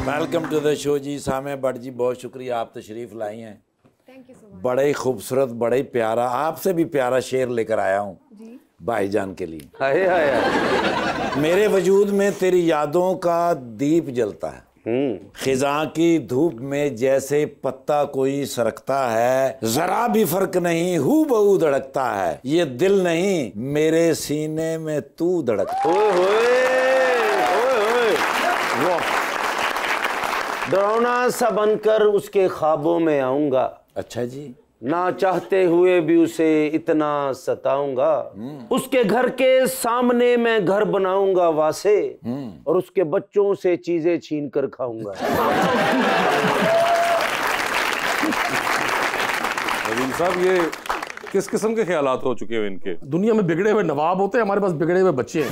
Welcome to the show जी। सामे भट्ट जी, बहुत शुक्रिया आप तशरीफ़ लाई हैं। Thank you so much. बड़ा ही खूबसूरत, बड़ा ही प्यारा, आपसे भी प्यारा शेर लेकर आया हूँ भाईजान के लिए। हाय हाय हाय। मेरे वजूद में तेरी यादों का दीप जलता है, खिज़ां की धूप में जैसे पत्ता कोई सरकता है, जरा भी फर्क नहीं हू बहू धड़कता है, ये दिल नहीं मेरे सीने में तू धड़कता। ओए होए, डरावना सा बनकर उसके ख्वाबों में आऊंगा। अच्छा जी। ना चाहते हुए भी उसे इतना सताऊंगा। उसके घर के सामने मैं घर बनाऊंगा वासे, और उसके बच्चों से चीजें छीन कर खाऊंगा। नदीम साहब, ये किस किस्म के ख्यालात हो चुके हैं इनके? दुनिया में बिगड़े हुए नवाब होते हैं, हमारे पास बिगड़े हुए बच्चे हैं।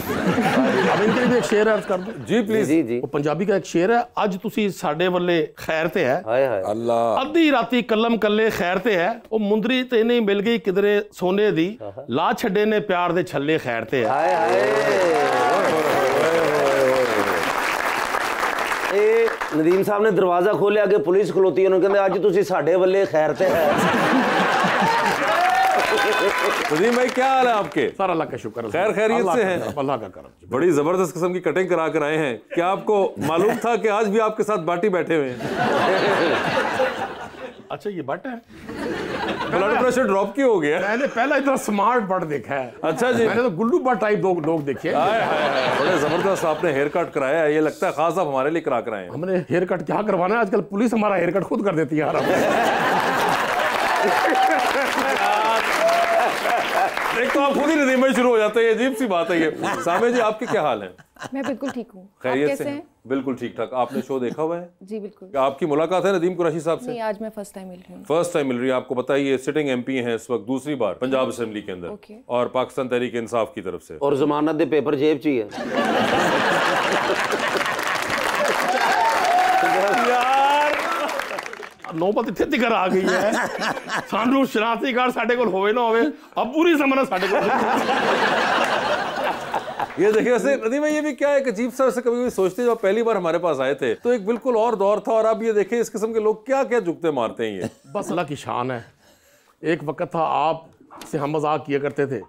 अब इनके लिए भी एक शेर अर्ज कर दूं? जी प्लीज। जी जी। वो पंजाबी का एक शेर है, अज तुसी साडे वल्ले खैर ते है, हाय हाय। अल्लाह। अद्धी राती कलम कल्ले खैर ते है, वो मुंदरी ते नहीं मिल गई किधरे सोने दी, ला छड़े ने प्यार दे छल्ले खैर ते है। हाय हाय। नदीम साहब ने दरवाजा खोलिया कि पुलिस खलोती है, उन्होंने कहते अज तुसी साडे वल्ले खैर ते है। नदीम भाई, क्या हाल है आपके? सर अल्लाह का शुक्र है, खैर खैरियत से हैं? अल्लाह का करम। बड़ी जबरदस्त किस्म की कटिंग करा कर आए हैं। क्या आपको मालूम था कि आज भी आपके साथ बाटी बैठे हुए हैं? अच्छा ये बट है, ब्लड प्रेशर ड्रॉप क्यों हो गया? मैंने पहला इतना स्मार्ट बट देखा है। अच्छा जी। मैंने तो गुल्लू बट टाइप लोग देखे। हाय हाय हाय, बड़े जबरदस्त आपने हेयर कट कराया है, ये लगता है खास आप हमारे लिए करा कर आए हैं। हमने हेयर कट क्या करवाना है, आजकल पुलिस हमारा हेयर कट खुद कर देती है यार। एक तो आप खुद ही नदीम भाई शुरू हो जाते हैं, अजीब सी बात है ये। सामे जी, आपके क्या हाल है? मैं बिल्कुल ठीक हूँ। आप खैरियत कैसे से हैं? बिल्कुल ठीक ठाक। आपने शो देखा हुआ है? जी बिल्कुल। क्या आपकी मुलाकात है नदीम कुरैशी साहब से? नहीं, आज मैं फर्स्ट टाइम मिल रही हूँ। फर्स्ट टाइम मिल रही है आपको? पता है ये सिटिंग एमपी हैं इस वक्त दूसरी बार पंजाब असेंबली के अंदर, ओके। और पाकिस्तान तहरीक इंसाफ की तरफ से। और जमानत दे पेपर जेब च ही है। नौबत इत्थे तक आ गई है, सानू शनाख्ती कार्ड साडे कोल होवे ना होवे, अब पूरी जमानत साडे कोल। ये देखिए, वैसे नदीम भाई ये भी क्या है कि अजीब सा, कभी कभी सोचते जब पहली बार हमारे पास आए थे तो एक बिल्कुल और दौर था, और अब ये देखिए इस किस्म के लोग क्या क्या जुगते मारते हैं। ये बस अल्लाह की शान है। एक वक्त था आप से हम मजाक किया करते थे,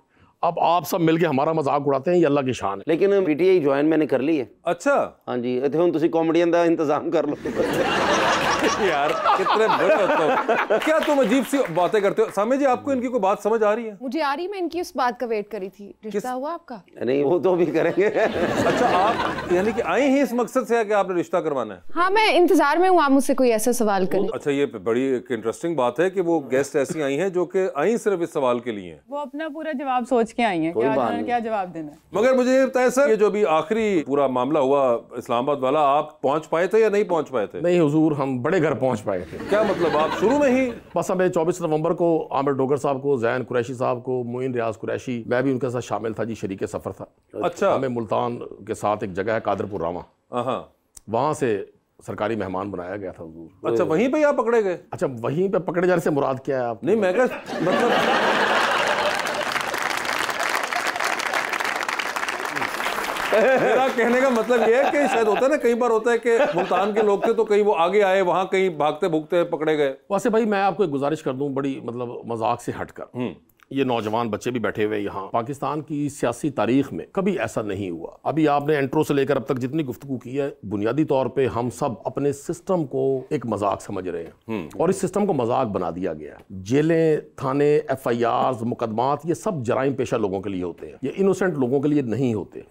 अब आप सब मिलके हमारा मजाक उड़ाते हैं, ये अल्लाह की शान है। लेकिन पीटीआई ज्वाइन मैंने कर ली है। अच्छा। हाँ जी, इतने हुण तुसी कॉमेडियन का इंतजाम कर लो। यार कितने बड़े होते हो, क्या तुम अजीब सी बातें करते हो। सामे जी, आपको इनकी कोई बात समझ आ रही है? मुझे आ रही, मैं इनकी उस बात का वेट करी थी। रिश्ता हुआ आपका? नहीं, वो तो भी करेंगे। अच्छा, आप यानी कि आए ही इस मकसद से है कि आपने रिश्ता करवाना है? हाँ, मैं इंतजार में हूँ, आप मुझसे कोई ऐसा सवाल करें। अच्छा, ये बड़ी एक इंटरेस्टिंग बात है कि वो गेस्ट ऐसी आई हैं जो कि आई सिर्फ इस सवाल के लिए हैं। वो अपना पूरा जवाब सोच के आई हैं, क्या उन्होंने क्या जवाब देना है। मगर मुझे ये बताया सर, ये जो अभी आखिरी पूरा मामला हुआ इस्लामाबाद वाला, आप पहुंच पाए थे या नहीं पहुंच पाए थे? नहीं हुजूर, हम बड़े घर पहुंच पाए थे। क्या मतलब, आप शुरू में ही? बस हमें 24 नवंबर को आमिर डोगर साहब को, जैन कुरैशी साहब को, मोइन रियाज कुरैशी, मैं भी उनके साथ शामिल था जी, शरीके सफर था। अच्छा। हमें मुल्तान के साथ एक जगह है कादरपुर रामा, वहां से सरकारी मेहमान बनाया गया था हुजूर। अच्छा, वहीं पे आप पकड़े गए? अच्छा, वहीं पे पकड़े जाने से मुराद क्या है आप? नहीं, मैं मतलब मेरा कहने का मतलब ये है कि शायद होता है ना, कई बार होता है कि मुल्तान के लोग थे तो कहीं वो आगे आए, वहां कहीं भागते भूगते पकड़े गए। वैसे भाई मैं आपको एक गुजारिश कर दूं, बड़ी मतलब मजाक से हटकर, ये नौजवान बच्चे भी बैठे हुए यहाँ, पाकिस्तान की सियासी तारीख में कभी ऐसा नहीं हुआ। अभी आपने इंट्रो से लेकर अब तक जितनी गुफ्तगू की है, बुनियादी तौर पे हम सब अपने सिस्टम को एक मजाक समझ रहे हैं, और इस सिस्टम को मजाक बना दिया गया है। जेलें, थाने, FIRs, मुकदमात, ये सब जराइम पेशा लोगों के लिए होते हैं, ये इनोसेंट लोगों के लिए नहीं होते।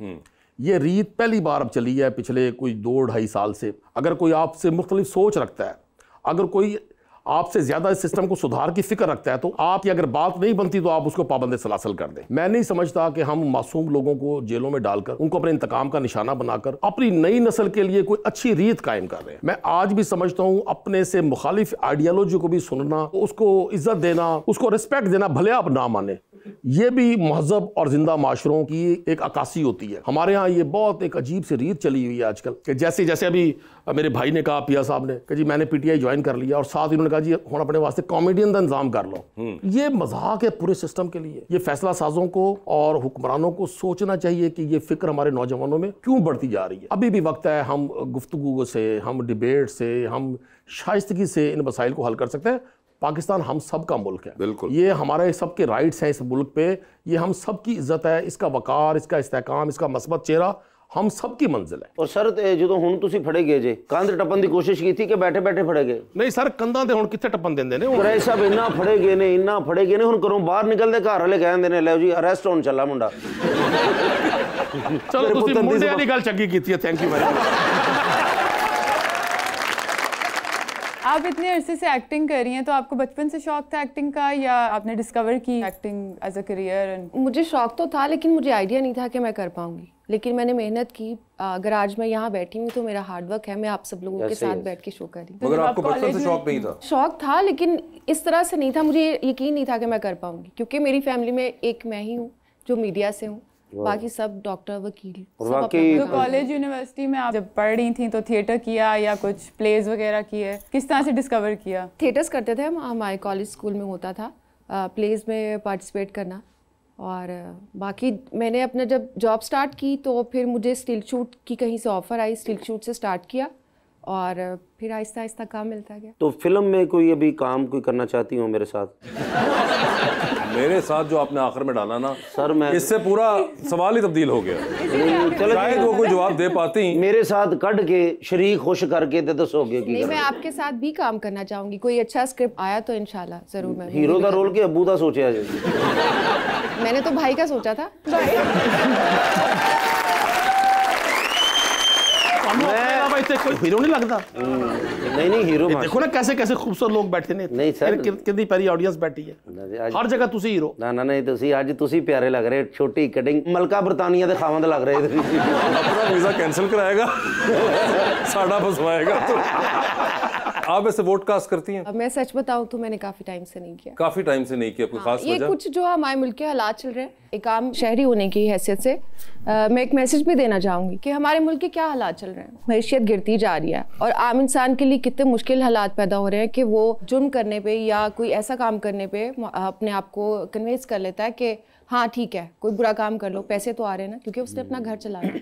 ये रीत पहली बार अब चली है पिछले कोई 2-2.5 साल से। अगर कोई आपसे मुख्तलिफ सोच रखता है, अगर कोई आपसे ज्यादा इस सिस्टम को सुधार की फिक्र रखता है, तो आपकी अगर बात नहीं बनती तो आप उसको पाबंद सलासल कर दें। मैं नहीं समझता कि हम मासूम लोगों को जेलों में डालकर उनको अपने इंतकाम का निशाना बनाकर अपनी नई नस्ल के लिए कोई अच्छी रीत कायम कर रहे हैं। मैं आज भी समझता हूं अपने से मुखालिफ आइडियोलॉजी को भी सुनना, उसको इज्जत देना, उसको रिस्पेक्ट देना, भले आप ना माने, ये भी महजब और जिंदा माशरों की एक अक्कासी होती है। हमारे यहाँ ये बहुत एक अजीब सी रीत चली हुई है आजकल कि जैसे जैसे अभी मेरे भाई ने कहा, पिया साहब ने कि जी मैंने पीटीआई ज्वाइन कर लिया और साथ ही उन्होंने कहा जी हम अपने वास्ते कॉमेडियन का इंतजाम कर लो। ये मजाक है पूरे सिस्टम के लिए। ये फैसला साजों को और हुक्मरानों को सोचना चाहिए कि ये फिक्र हमारे नौजवानों में क्यों बढ़ती जा रही है। अभी भी वक्त है, हम गुफ्तगू से, हम डिबेट से, हम शाइस्तगी से इन मसाइल को हल कर सकते हैं। पाकिस्तान हम सब का मुल्क है, बिल्कुल। ये हमारे सबके राइट्स हैं इस मुल्क पे, ये हम सब की इज्जत है, इसका वकार, इसका इस्तेकाम, इसका मस्बत चेहरा हम सब की मंजिल है। और सर जो हुण तुसी फड़े गए जे कंध टप्पन की कोशिश की थी कि बैठे बैठे फड़े गए? नहीं सर, कंधा ते हुण कित्थे टप्पन देंदे ने। राय साहब इन्ना फड़े गए ने, इन्ना फड़े गए ने, हुण घरों बाहर निकलदे घर वाले कहंदे ने लै जी अरेस्ट होण चला मुंडा। चलो तुसी मुंडे वाली गल चंगी कीती है, थैंक यू वेरी मच। आप इतने अरसे से एक्टिंग कर रही हैं, तो आपको बचपन से शौक था एक्टिंग का या आपने डिस्कवर की एक्टिंग एज अ करियर? मुझे शौक तो था लेकिन मुझे आइडिया नहीं था कि मैं कर पाऊंगी। लेकिन मैंने मेहनत की। अगर आज मैं यहाँ बैठी हूँ तो मेरा हार्डवर्क है। मैं आप सब लोगों के साथ बैठ के शो कर रही हूँ। मगर आपको बचपन से शौक नहीं था? शौक था लेकिन इस तरह से नहीं था। मुझे यकीन नहीं था कि मैं कर पाऊंगी, क्योंकि मेरी फैमिली में एक मैं ही हूँ जो मीडिया से हूँ, बाकी सब डॉक्टर, वकील। तो कॉलेज यूनिवर्सिटी में आप जब पढ़ रही थी तो थिएटर किया या कुछ प्लेज वगैरह किए? किस तरह से डिस्कवर किया? थिएटर्स करते थे हम, हमारे कॉलेज स्कूल में होता था प्लेज में पार्टिसिपेट करना। और बाकी मैंने अपना जब जॉब स्टार्ट की तो फिर मुझे स्टिल शूट की कहीं से ऑफ़र आई, स्टिल शूट से स्टार्ट किया और फिर आहिस्ता आहिस्ता काम मिलता गया। तो फिल्म में कोई अभी काम कोई करना चाहती हूँ मेरे साथ? मेरे साथ जो आपने आखिर में डाला ना सर, मैं इससे पूरा सवाल ही तब्दील हो गया। शायद वो कोई जवाब दे पाती। मेरे साथ कट के शरीक खुश करके दे दसोगे नहीं, मैं आपके साथ भी काम करना चाहूंगी। कोई अच्छा स्क्रिप्ट आया तो इंशाल्लाह जरूर। मैं हीरो का रोल के अबू का सोचा जी? मैंने तो भाई का सोचा था। कोई हीरो नहीं लगता? नहीं हीरो देखो ना कैसे कैसे खूबसूरत लोग बैठे ने। नहीं सर, कितनी प्यारी ऑडियंस बैठी है, हर जगह तुसी हीरो। ना ना नहीं, तुसी आज तुसी प्यारे लग रहे, छोटी कटिंग मलका बरतानिया दे खावंद लग रहे। अपना वीजा कैंसिल कराएगा, साड़ा फंसवाएगा। आप ऐसे वोट कास्ट करती हैं? अब मैं सच बताऊं तो मैंने काफी टाइम से नहीं किया। काफी टाइम से नहीं किया, कोई खास वजह? ये कुछ जो हमारे मुल्क के हालात चल रहे हैं, एक आम शहरी होने की हैसियत से मैं एक मैसेज भी देना चाहूंगी कि हमारे मुल्क के क्या हालात चल रहे हैं। मैशियत गिरती जा रही है और आम इंसान के लिए कितने मुश्किल हालात पैदा हो रहे हैं कि वो जुर्म करने पे या कोई ऐसा काम करने पे अपने आप को कन्विंस कर लेता है कि हाँ ठीक है, कोई बुरा काम कर लो, पैसे तो आ रहे हैं ना, क्योंकि उसने अपना घर चलाना है,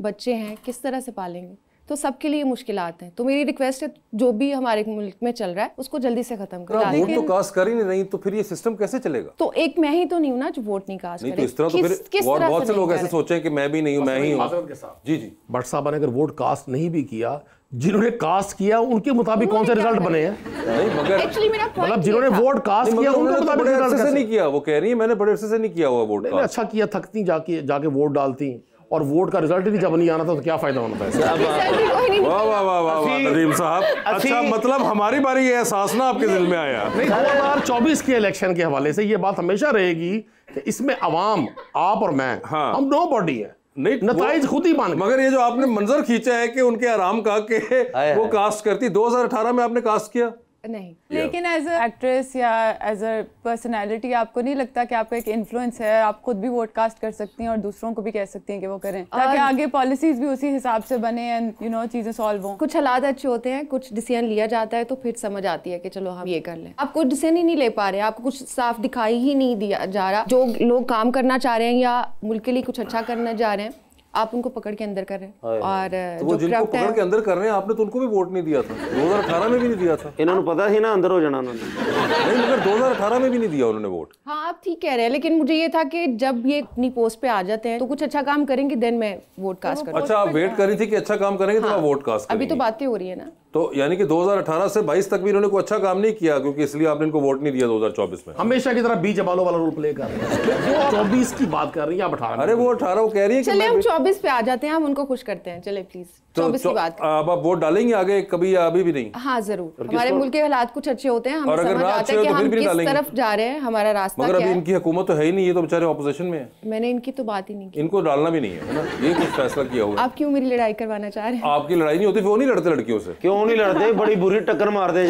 बच्चे हैं, किस तरह से पालेंगे। तो सबके लिए मुश्किलात हैं। तो मेरी रिक्वेस्ट है जो भी हमारे मुल्क में चल रहा है उसको जल्दी से खत्म करो। वोट तो कास्ट कर ही नहीं तो फिर ये सिस्टम कैसे चलेगा? तो एक मैं ही तो नहीं हूँ ना जो वोट नहीं कास्ट करे। तो इस तरह तो फिर बहुत से लोग ऐसे सोचे कि मैं भी नहीं हूँ, मैं ही हूँ। जी जी, भट्ट साहब ने अगर वोट कास्ट नहीं भी किया, जिन्होंने कास्ट किया उनके मुताबिक कौन से रिजल्ट बने हैं? नहीं मगर एक्चुअली मेरा मतलब जिन्होंने वोट कास्ट किया उनके मुताबिक रिजल्ट कैसे नहीं किया? वो कह रही है मैंने बड़े अरसे से नहीं किया हुआ वोट कास्ट। अच्छा किया, थकती जाके वोट डालती और वोट का रिजल्ट ही जब नहीं आना था तो क्या फायदा होना था? वाह वाह वाह वाह नदीम साहब, अच्छा मतलब हमारी बारी ये एहसास ना आपके दिल में आया? नहीं, 2024 के इलेक्शन के हवाले से ये बात हमेशा रहेगी कि इसमें अवाम, आप और मैं, हम नो बॉडी है, नहीं नताइज खुद ही मान। मगर ये जो आपने मंजर खींचा है कि उनके आराम का के वो कास्ट करती, 2018 में आपने कास्ट किया? नहीं, लेकिन एज अ एक्ट्रेस या एज अ पर्सनैलिटी आपको नहीं लगता कि आपका एक इन्फ्लुएंस है, आप खुद भी वोट कास्ट कर सकती हैं और दूसरों को भी कह सकती हैं कि वो करें, ताकि आगे पॉलिसीज भी उसी हिसाब से बने एंड यू नो चीजें सॉल्व हों? कुछ हालात अच्छे होते हैं, कुछ डिसीजन लिया जाता है तो फिर समझ आती है कि चलो हम ये कर लें। आप कुछ डिसीजन ही नहीं ले पा रहे, आपको कुछ साफ दिखाई ही नहीं दिया जा रहा। जो लोग काम करना चाह रहे हैं या मुल्क के लिए कुछ अच्छा करना चाह रहे हैं, आप उनको पकड़ के अंदर कर रहे हैं। और तो वो जिनको पकड़ के अंदर कर रहे हैं आपने तो उनको भी वोट नहीं दिया था, 2018 में भी नहीं दिया था। इन्होंने पता ही ना अंदर हो जाना उन्होंने। नहीं मगर 2018 में भी नहीं दिया उन्होंने वोट। हाँ आप ठीक कह रहे हैं, लेकिन मुझे ये था कि जब ये अपनी पोस्ट पे आ जाते हैं तो कुछ अच्छा काम करेंगे देन मैं वोट कास्ट करूँ। अच्छा, आप वेट कर रही थी कि अच्छा काम करेंगे तो आप वोट कास्ट करेंगे। अभी तो बातें हो रही है ना। तो यानी कि 2018 से 22 तक भी इन्होंने कोई अच्छा काम नहीं किया, क्योंकि इसलिए आपने इनको वोट नहीं दिया 2024 में। हमेशा की तरह बीच जबालों वाला रोल प्ले कर रहे हैं। 24 की बात कर रही है आप 18। अरे वो 18 वो कह रही है। चले हम 24 पे आ जाते हैं, हम उनको खुश करते हैं। चले प्लीज 24 की बात। अब आप वोट डालेंगे आगे कभी या अभी भी नहीं? हाँ जरूर, हमारे मुल्क के हालात कुछ अच्छे होते हैं, हमें समझ आता है कि हम किस तरफ जा रहे हैं, हमारा रास्ता मगर अभी इनकी हुकूमत तो है ही नहीं, ये तो बेचारे ऑपोजिशन में है। मैंने इनकी तो बात ही नहीं की। इनको डालना भी नहीं है ना, ये कुछ फैसला किया हुआ। आप क्यों मेरी लड़ाई करवाना चाह रहे हैं? आपकी लड़ाई नहीं होती, वो नहीं लड़ते लड़कियों से? क्यों नहीं लड़ते? बड़ी बुरी टक्कर मार दे।